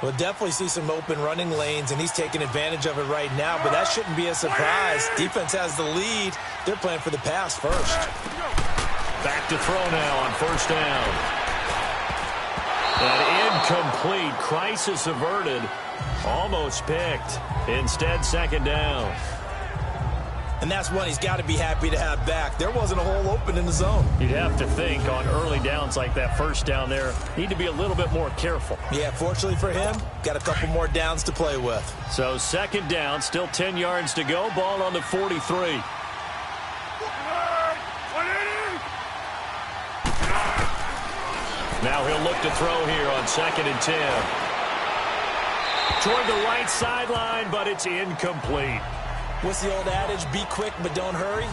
We'll definitely see some open running lanes, and he's taking advantage of it right now, but that shouldn't be a surprise. Defense has the lead. They're playing for the pass first. Back to throw now on first down. An incomplete. Crisis averted. Almost picked. Instead, second down. And that's one he's got to be happy to have back. There wasn't a hole open in the zone. You'd have to think on early downs like that first down there, need to be a little bit more careful. Yeah, fortunately for him, got a couple more downs to play with. So second down, still 10 yards to go. Ball on the 43. Now he'll look to throw here on 2nd and 10. Toward the right sideline, but it's incomplete. What's the old adage? Be quick, but don't hurry.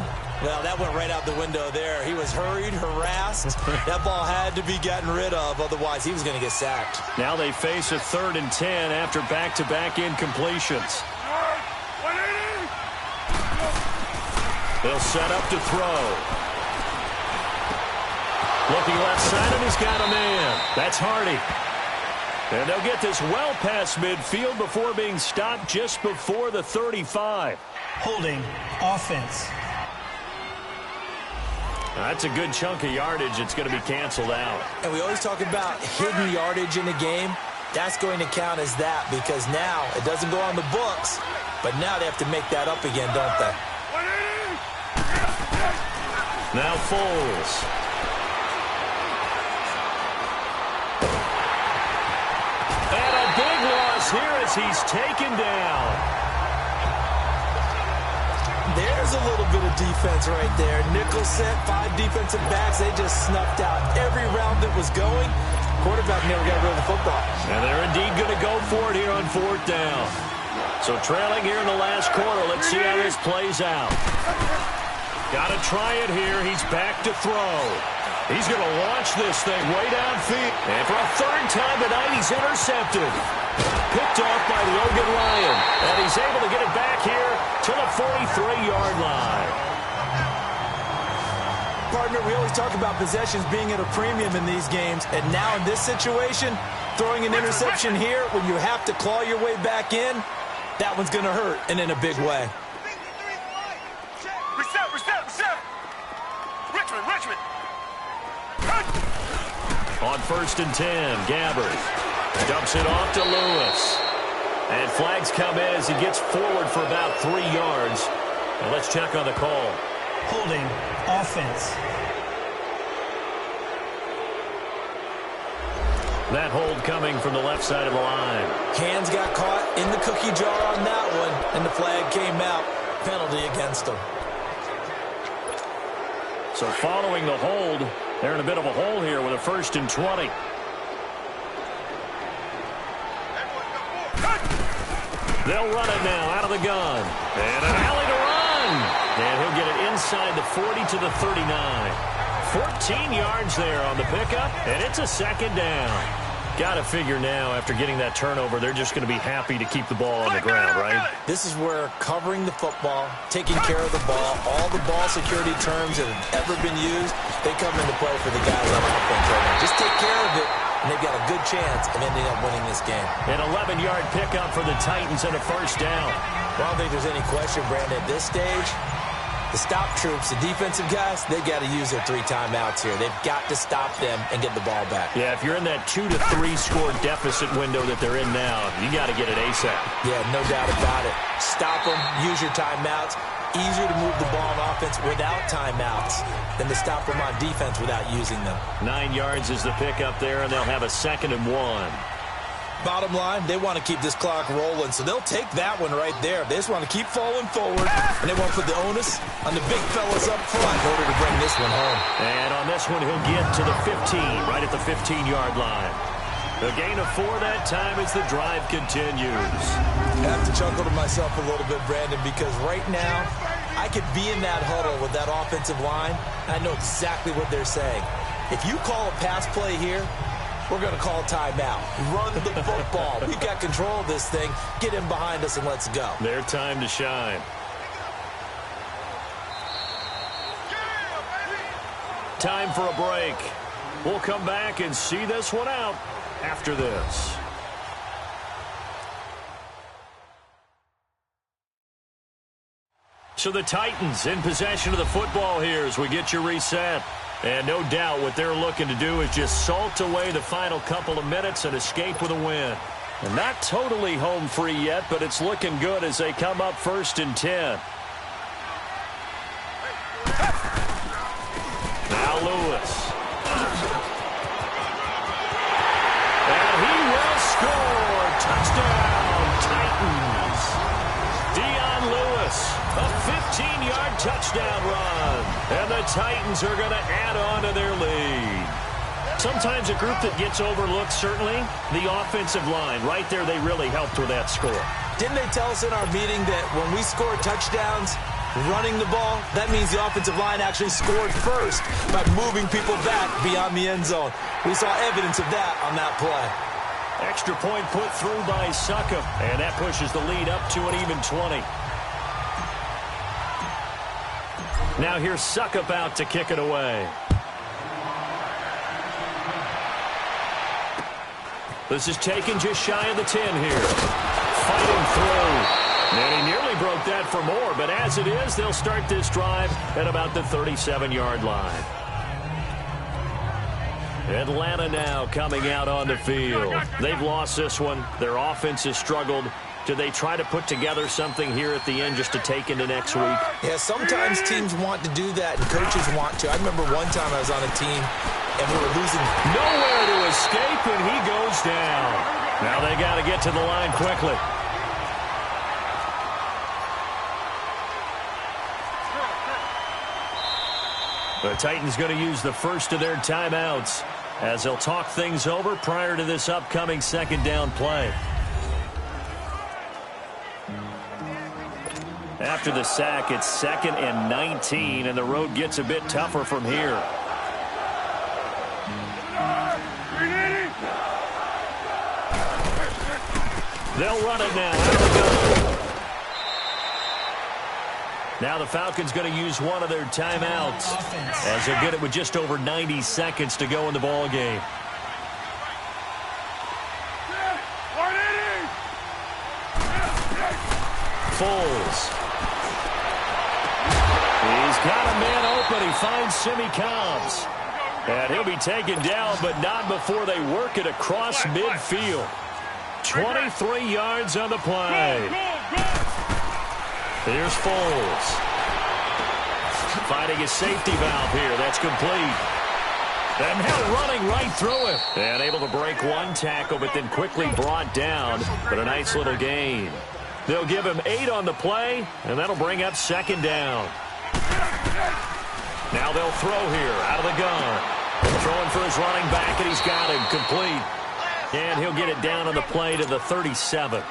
Well, that went right out the window there. He was hurried, harassed. That ball had to be gotten rid of. Otherwise, he was going to get sacked. Now they face a 3rd and 10 after back-to-back incompletions. They'll set up to throw. Looking left side, and he's got a man. That's Hardy. And they'll get this well past midfield before being stopped just before the 35. Holding offense. That's a good chunk of yardage. It's going to be canceled out. And we always talk about hidden yardage in a game. That's going to count as that because now it doesn't go on the books, but now they have to make that up again, don't they? Now Foles. And a big loss here as he's taken down. There's a little bit of defense right there. Nickel set, 5 defensive backs. They just snuffed out every round that was going. Quarterback never got rid of the football. And they're indeed going to go for it here on 4th down. So trailing here in the last quarter. Let's see how this plays out. Got to try it here. He's back to throw. He's going to launch this thing way downfield. And for a 3rd time tonight, he's intercepted. Picked off by Logan Ryan. And he's able to get it back here to the 43-yard line. Partner, we always talk about possessions being at a premium in these games. And now in this situation, throwing an interception here when you have to claw your way back in, that one's going to hurt, and in a big way. Reset. Richmond. On 1st and 10, Gabbert dumps it off to Lewis. And flags come in as he gets forward for about 3 yards. And let's check on the call. Holding offense. That hold coming from the left side of the line. Hands got caught in the cookie jar on that one, and the flag came out. Penalty against him. So following the hold, they're in a bit of a hole here with a 1st and 20. They'll run it now out of the gun. And an alley to run. And he'll get it inside the 40 to the 39. 14 yards there on the pickup, and it's a 2nd down. Got to figure now, after getting that turnover, they're just going to be happy to keep the ball on the ground, right? This is where covering the football, taking care of the ball, all the ball security terms that have ever been used, they come into play for the guys on offense right now. Just take care of it, and they've got a good chance of ending up winning this game. An 11-yard pickup for the Titans and a 1st down. Well, I don't think there's any question, Brandon, at this stage, The stop troops, the defensive guys, they got to use their 3 timeouts here. They've got to stop them and get the ball back. Yeah, if you're in that 2 to 3 score deficit window that they're in now, you got to get it ASAP. Yeah, no doubt about it. Stop them, use your timeouts. Easier to move the ball on offense without timeouts than to stop them on defense without using them. 9 yards is the pickup there, and they'll have a 2nd and 1. Bottom line, they want to keep this clock rolling, so they'll take that one right there. They just want to keep falling forward, and they want to put the onus on the big fellas up front in order to bring this one home. And on this one, he'll get to the 15, right at the 15-yard line. A gain of 4 that time as the drive continues. I have to chuckle to myself a little bit, Brandon, because right now, I could be in that huddle with that offensive line, and I know exactly what they're saying. If you call a pass play here, we're going to call timeout. Run the football. We've got control of this thing. Get him behind us and let's go. Their time to shine. Time for a break. We'll come back and see this one out after this. So the Titans in possession of the football here as we get you reset. And no doubt what they're looking to do is just salt away the final couple of minutes and escape with a win. And not totally home free yet, but it's looking good as they come up 1st and 10. Now Lewis. And he will score. Touchdown, Titans. Dion Lewis, a 15-yard touchdown run. And the Titans are going to add on to their lead. Sometimes a group that gets overlooked, certainly, the offensive line. Right there, they really helped with that score. Didn't they tell us in our meeting that when we score touchdowns running the ball, that means the offensive line actually scored first by moving people back beyond the end zone? We saw evidence of that on that play. Extra point put through by Suckup, and that pushes the lead up to an even 20. Now here's Suckup out to kick it away. This is taken just shy of the 10 here. Fighting through. And he nearly broke that for more, but as it is, they'll start this drive at about the 37-yard line. Atlanta now coming out on the field. They've lost this one. Their offense has struggled. Do they try to put together something here at the end just to take into next week? Yeah, sometimes teams want to do that and coaches want to. I remember one time I was on a team and we were losing. Nowhere to escape, and he goes down. Now they got to get to the line quickly. The Titans going to use the first of their timeouts as they'll talk things over prior to this upcoming 2nd down play. After the sack, it's 2nd and 19, and the road gets a bit tougher from here. They'll run it now. Out of the gun. Now the Falcons going to use one of their timeouts as they'll get it with just over 90 seconds to go in the ball game. Foles. He's got a man open. He finds Simi Cobbs. And he'll be taken down, but not before they work it across midfield. 23 yards on the play. Here's Foles. Finding a safety valve here. That's complete. And now running right through it. And able to break one tackle, but then quickly brought down. But a nice little gain. They'll give him 8 on the play, and that'll bring up 2nd down. Now they'll throw here out of the gun. Throwing for his running back, and he's got him complete. And he'll get it down on the play to the 37.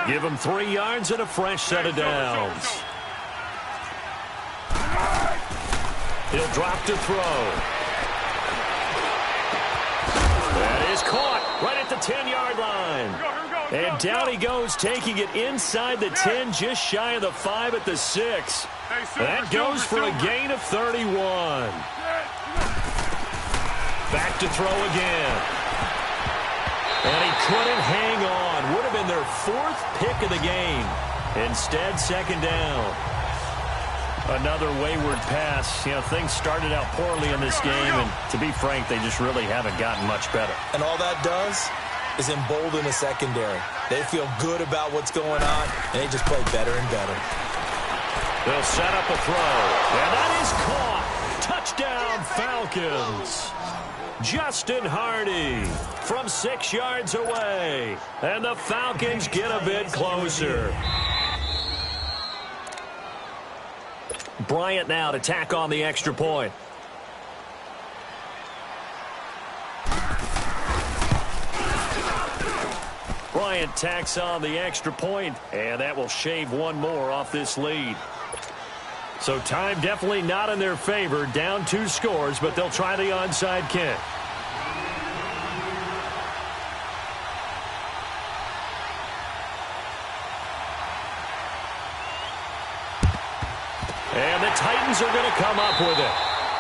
Give him 3 yards and a fresh set of downs. He'll drop to throw. That is caught right at the 10-yard line. And down he goes, taking it inside the 10, just shy of the 5 at the 6. That goes for a gain of 31. Back to throw again. And he couldn't hang on. Would have been their 4th pick of the game. Instead, 2nd down. Another wayward pass. You know, things started out poorly in this game, and to be frank, they just really haven't gotten much better. And all that does is embolden the secondary. They feel good about what's going on, and they just play better and better. They'll set up a throw, and that is caught. Touchdown, Falcons. Justin Hardy from 6 yards away, and the Falcons get a bit closer. Bryant now to tack on the extra point. Bryant tacks on the extra point, and that will shave one more off this lead. So time definitely not in their favor. Down 2 scores, but they'll try the onside kick. And the Titans are going to come up with it.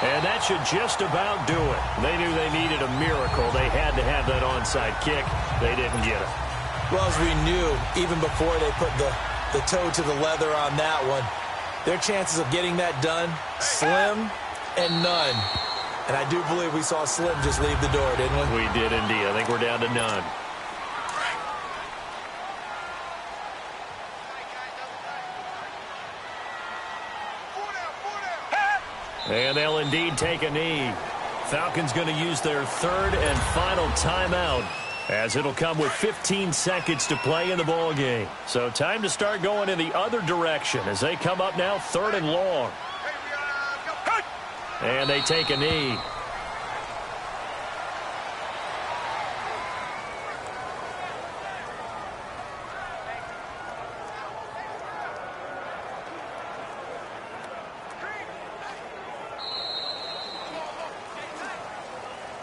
And that should just about do it. They knew they needed a miracle. They had to have that onside kick. They didn't get it. Well, as we knew, even before they put the toe to the leather on that one, their chances of getting that done, slim and none. And I do believe we saw Slim just leave the door, didn't we? We did indeed. I think we're down to none. And they'll indeed take a knee. Falcons going to use their 3rd and final timeout, as it'll come with 15 seconds to play in the ball game. So time to start going in the other direction as they come up now 3rd and long. And they take a knee.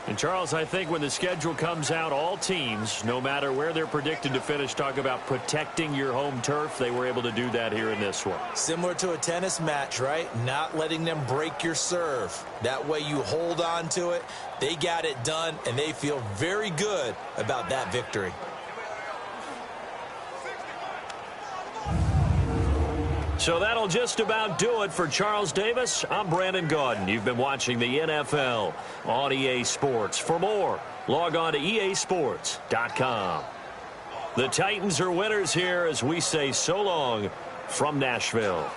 And Charles, I think when the schedule comes out, all teams, no matter where they're predicted to finish, talk about protecting your home turf. They were able to do that here in this one. Similar to a tennis match, right? Not letting them break your serve. That way you hold on to it. They got it done, and they feel very good about that victory. So that'll just about do it for Charles Davis. I'm Brandon Gaudin. You've been watching the NFL on EA Sports. For more, log on to easports.com. The Titans are winners here as we say so long from Nashville.